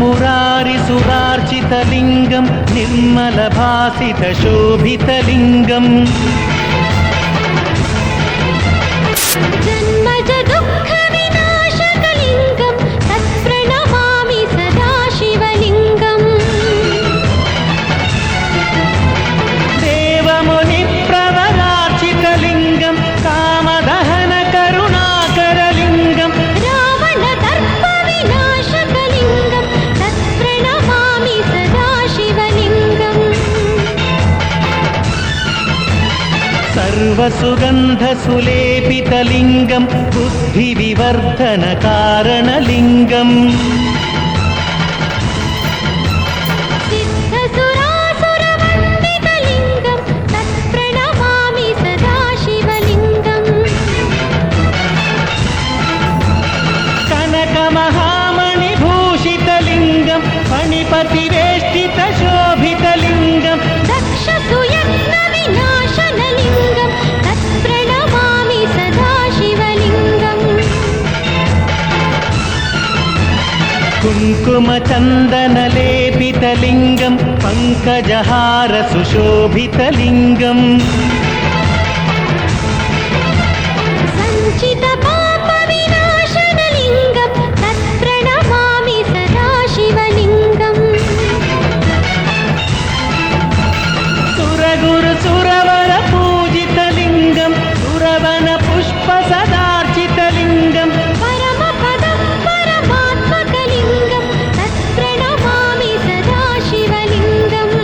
ब्रह्ममुरारिसुरार्चितलिङ्गं निर्मलभासितशोभितलिङ्गम् जन्मजदुःखविनाशकलिङ्गं तत्प्रणमामि सदा शिवलिङ्गम् देवमुनिप्रवरार्चितलिङ्गं कामदहनकरुणाकरलिङ्गं रावणदर्पविनाशकलिङ्गं तत्प्रणमामि सदा शिवलिङ्गम् सर्वसुगन्धसुलेपितलिङ्गं बुद्धिविवर्धनकारणलिङ्गम् सिद्धसुरासुरवन्दितलिङ्गं तत्प्रणमामि सदा शिवलिङ्गम् कनकमहामणिभूषितलिङ्गं फणिपतिवेष्टितशोभितलिङ्गं दक्षसुयत्नविनाशनलिङ्गं तत्प्रणमामि सदा शिवलिङ्गम् कुङ्कुमचन्दनलेपितलिङ्गं पङ्कजहारसुशोभितलिङ्गम् सञ्चितपापविनाशनलिङ्गं तत्प्रणमामि सदा शिवलिङ्गम् सुरगुरुसुरवरपूजितलिङ्गं सुरवनपुष्पसदार्चितलिङ्गं परमपदं परमात्मकलिङ्गं तत्प्रणमामि सदा शिवलिङ्गम्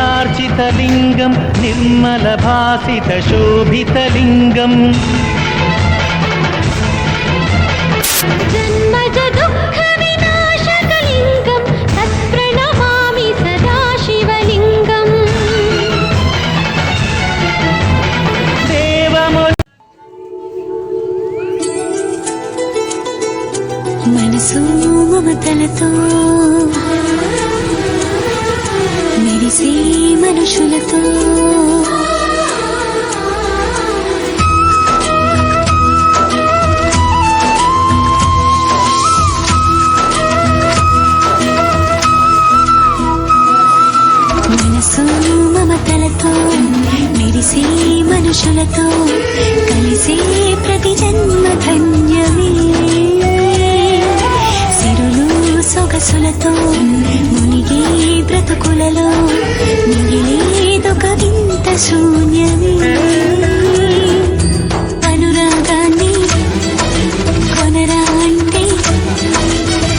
ब्रह्ममुरारिसुरार्चितलिङ्गं निर्मलभासितशोभितलिङ्गम् जन्मजदुःखविनाशकलिङ्गं तत्प्रणमामि सदा शिवलिङ्गम् మనసు మమతలతో మెరిసే మనుషులతో మనసు మమతలతో మెరిసే మనుషులతో కలిసే ప్రతి జన్మ ధన్యమే సిరులు సొగసులతో మునిగే బ్రతుకులలో మిగిలేదొక వింత శూన్యమే అనురాగాన్ని కొనరా అంటే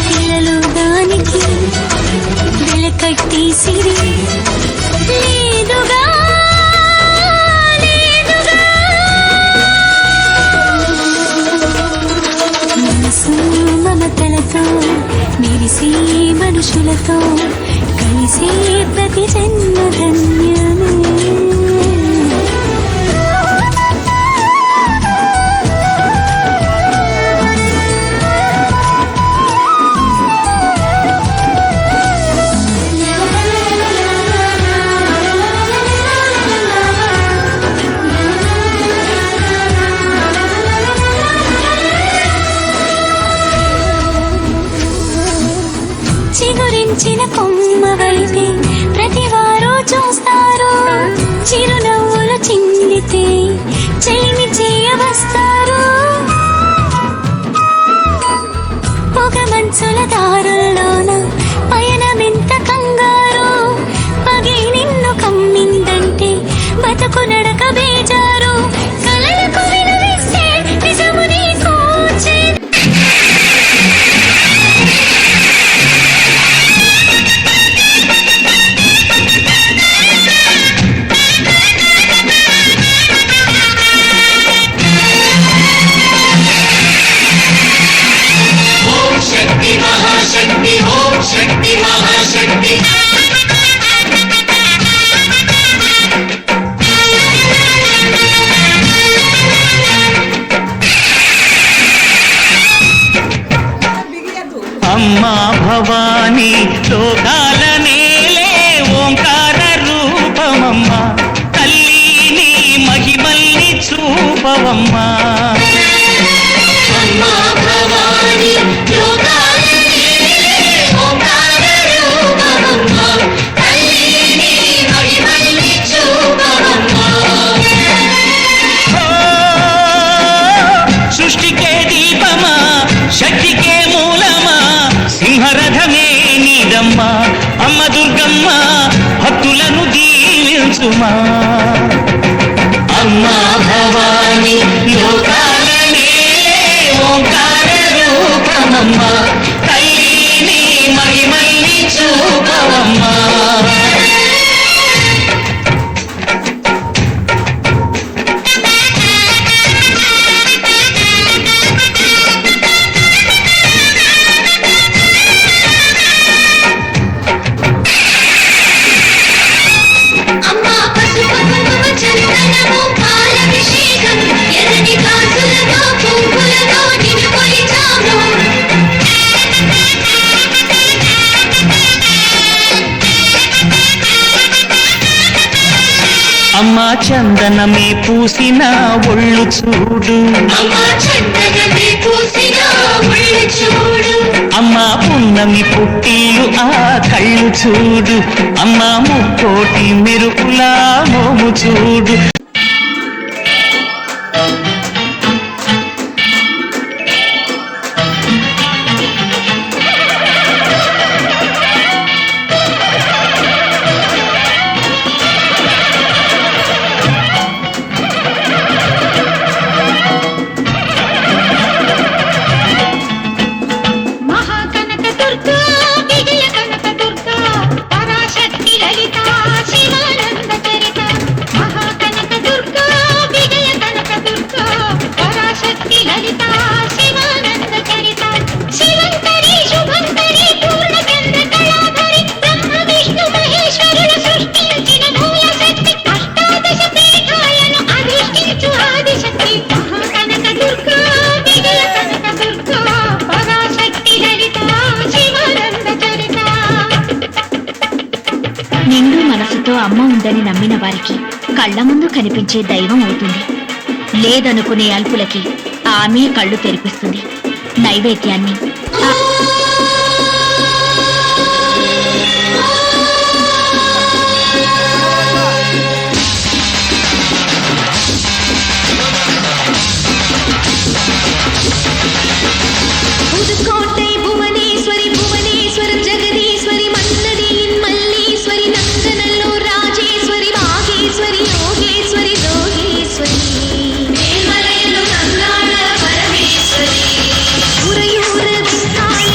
పిల్లలు దానికి వెలకట్టి సిరి లేదుగా లేదుగా మనసు మమతలతో మెరిసే మనుషులతో కలిసే ప్రతి జన్మ ధన్యమే చిగురించిన కొమ్మ వైపే ప్రతివారు చూస్తారు చిరునవ్వులు చిందితే చెలిమి చేయవస్తారు పొగ మంచుల దారుల్లోన పయనమెంత కంగారు పగి నిన్ను కమ్మిందంటే బతుకు నడక బేజారు కలలకు వినవిస్తే నిజము నీకు अम्मा भवानी लोकाल नेले ओंकार रूपमम्मा तल्ली नी महिमल्नि चूपवम्मा। సుమా అమ్మా భవాని లోకాల నేలే ఓంకార రూపమమ్మా తల్లిని మహిమల్ని చూపవమ్మా అమ్మా పసుపు కుంకుమ చందనము పాలభిషేకం ఎర్రని కాసులతో పువ్వులతో నిన్ను కొలిచాము అమ్మా చందనమే పూసిన ఒళ్ళు చూడు అమ్మా చందనమే పూసిన ఒళ్ళు చూడు అమ్మా పున్నమి పుట్టిల్లు ఆ కళ్ళు చూడు అమ్మా ముక్కోటి మెరుపులా మోము చూడు మహాకనక దుర్గా విజయ కనక దుర్గా పరాశక్తి లలిత శివానంద చరిత మహాకనక దుర్గా విజయ కనక దుర్గా పరాశక్తి లలిత శివానంద చరిత శివంతరి శుభంతరి పూర్ణచంద్ర కళాధరి బ్రహ్మ విష్ణు మహేశ్వరుల సృష్టించిన మూల శక్తి అష్టాదశ పీఠాలను అధిష్ఠించు ఆదిశక్తి మహాకనక దుర్గా విజయ కనక దుర్గా పరాశక్తి లలిత శివానంద చరిత నిండు మనసుతో అమ్మ ఉందని నమ్మిన వారికి కళ్ళ ముందు కనిపించే దైవం అవుతుంది లేదనుకునే అల్పులకి ఆమె కళ్ళు తెరిపిస్తుంది నైవేద్యాన్ని புதுக்கோட்டை புவனேஸ்வரி புவனேஸ்வரம் ஜெகதீஸ்வரி மன்னதியின் மல்லீஸ்வரி நந்தநல்லூர் ராஜேஸ்வரி வாகேஸ்வரி யோகேஸ்வரி ரோகேஸ்வரி மேல்மலையனு கங்காள பரமேஸ்வரி உறையூர் துர்காள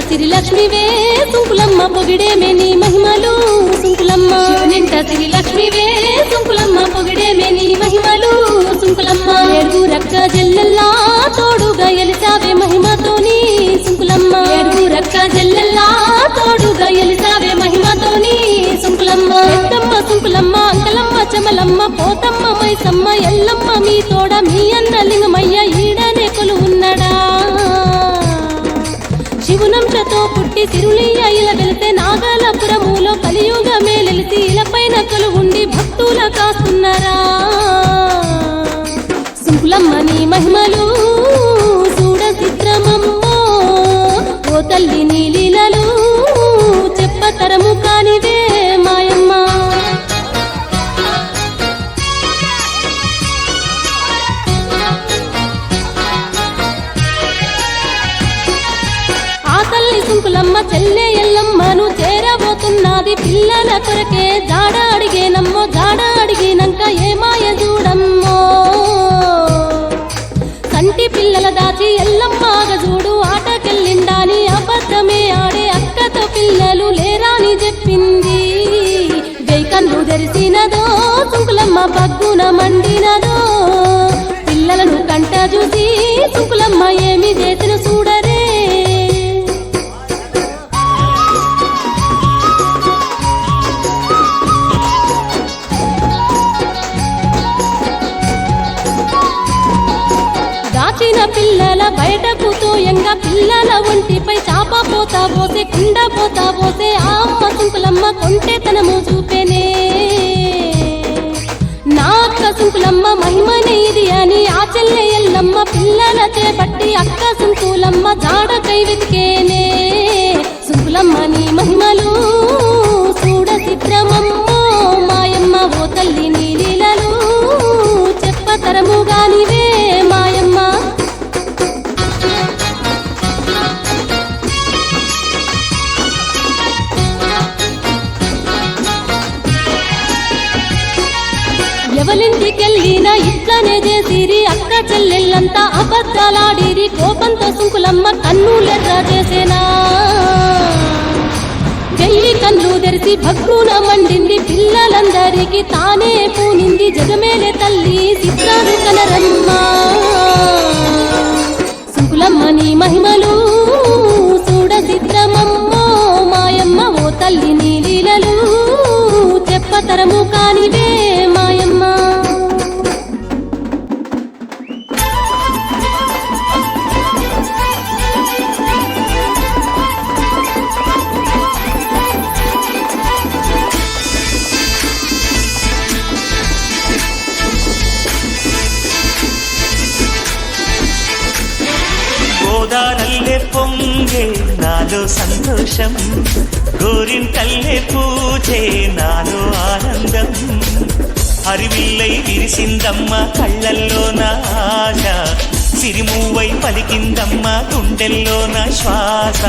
సిరిలక్ష్మివే సుంకులమ్మ పొగిడేమే నీ మహిమలు సుంకులమ్మ శివునింట సిరిలక్ష్మివే సుంకులమ్మ పొగిడేమే నీ మహిమలు సుంకులమ్మ ఏడుగు రక్క జల్లెల్లా తోడుగా ఎలిసావే మహిమతోని సుంకులమ్మ ఏడుగు రక్క జల్లెల్లా తోడుగా ఎలిసావే మహిమతోని సుంకులమ్మ పెద్దమ్మ సుంకులమ్మ అంకలమ్మ చమలమ్మ పోతమ్మ మైసమ్మ ఎల్లమ్మ మీ తోడ మీ అన్న లింగమయ్య ఈడనే కొలువున్నడా శివునంశతో పుట్టి సిరులియ్య ఇలా వెళితే నాగలపురములో కలియుగ మేలెలిసి ఇలపైన కొలువుండి భక్తుల కాస్తున్నారా సుంకులమ్మ నీ మహిమలు చూడ చిత్రమమ్మో ఓ తల్లి నీ లీలలు చెప్పతరము కానివే మాయమ్మ సుంకులమ్మ చెల్లె ఎల్లమ్మను చేరబోతున్నది పిల్లల కొరకే జాడ అడిగేనమ్మో జాడ అడిగినాక ఏమాయ చూడమ్మో కంటి పిల్లల దాచి ఎల్లమ్మగ చూడు ఆటకెళ్ళిండాని అబద్ధమే ఆడే అక్కతో పిల్లలు లేరాని చెప్పింది జై కన్ను తెరిసినదో సుంకులమ్మ బగ్గున మండినదో పిల్లలను కంట చూసి సుంకులమ్మ ఏమి చేసిన చూడరే దాచిన పిల్లల బయటకు తోయంగా పిల్లల ఒంటిపై చాప పోతా పోతే కుండ పోతా పోతే ఆ అమ్మ సుంకులమ్మ కొంటెతనము చూపెనే నా అక్క సుంకులమ్మ మహిమనే ఇది అని ఆ చెల్లె ఎల్లమ్మ పిల్లల చేపట్టి అక్క సుంకులమ్మ జాడ కై వెతికేనే సుంకులమ్మ నీ మహిమలు చూడ చిత్రమమ్మో మాయమ్మ ఓ తల్లి నీ లీలలు చెప్పతరము గానివే మాయమ్మ ఎవలింటికెళ్ళినా ఇట్లనే చేసిరి అక్క చెల్లెళ్ళంతా అబద్ధాలాడిరి కోపంతో సుంకులమ్మ కన్నులెర్ర చేసేనా వెయ్యి కన్ను తెరిసి భగ్గున మండింది పిల్లలందరికీ తానే పూనింది జగమేలే తల్లి చిత్రాలు కనరమ్మ సుంకులమ్మ నీ మహిమలు చూడ చిత్రమమ్మో మాయమ్మ ఓ తల్లి నీ లీలలు చెప్పతరము కానివే మాయమ్మ గోదారల్లే పొంగే నాలో సంతోషం గోరింటల్లే పూజే నాలో ఆనందం హరివిల్లై విరిసిందమ్మ కళ్ళల్లో నా ఆశ సిరిమూవై పలికిందమ్మ గుండెల్లో నా శ్వాస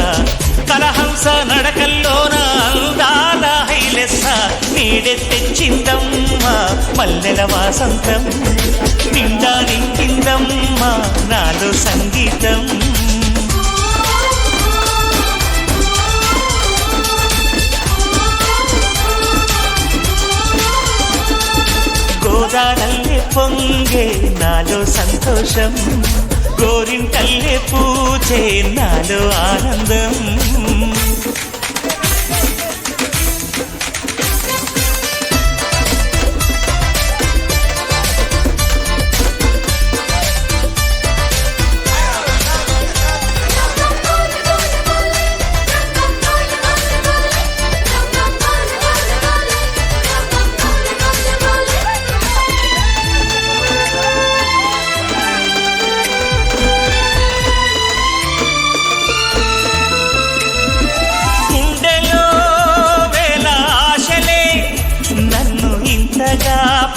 కలహంస నడకల్లో నా అందాల హైలెస్స నీడె తెచ్చిందమ్మ మల్లెల వాసంతం నిండా నిండిందమ్మ నాలో సంగీతం గోదారల్లే పొంగే నాలో సంతోషం గోరింటల్లే పూజే నాలో ఆనందం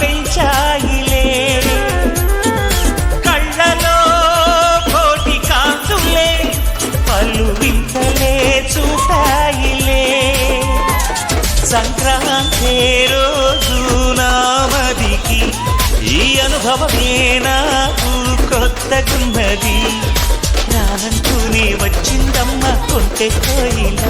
పెంచాయిలే కళ్ళలో కోటి కాంతులే పలు వింతలే చూపాయిలే సంక్రాంతి రోజు నామదికి ఈ అనుభవమే నాకు కొత్తగున్నది రానంటూనే వచ్చిందమ్మ కొంటె కోయిల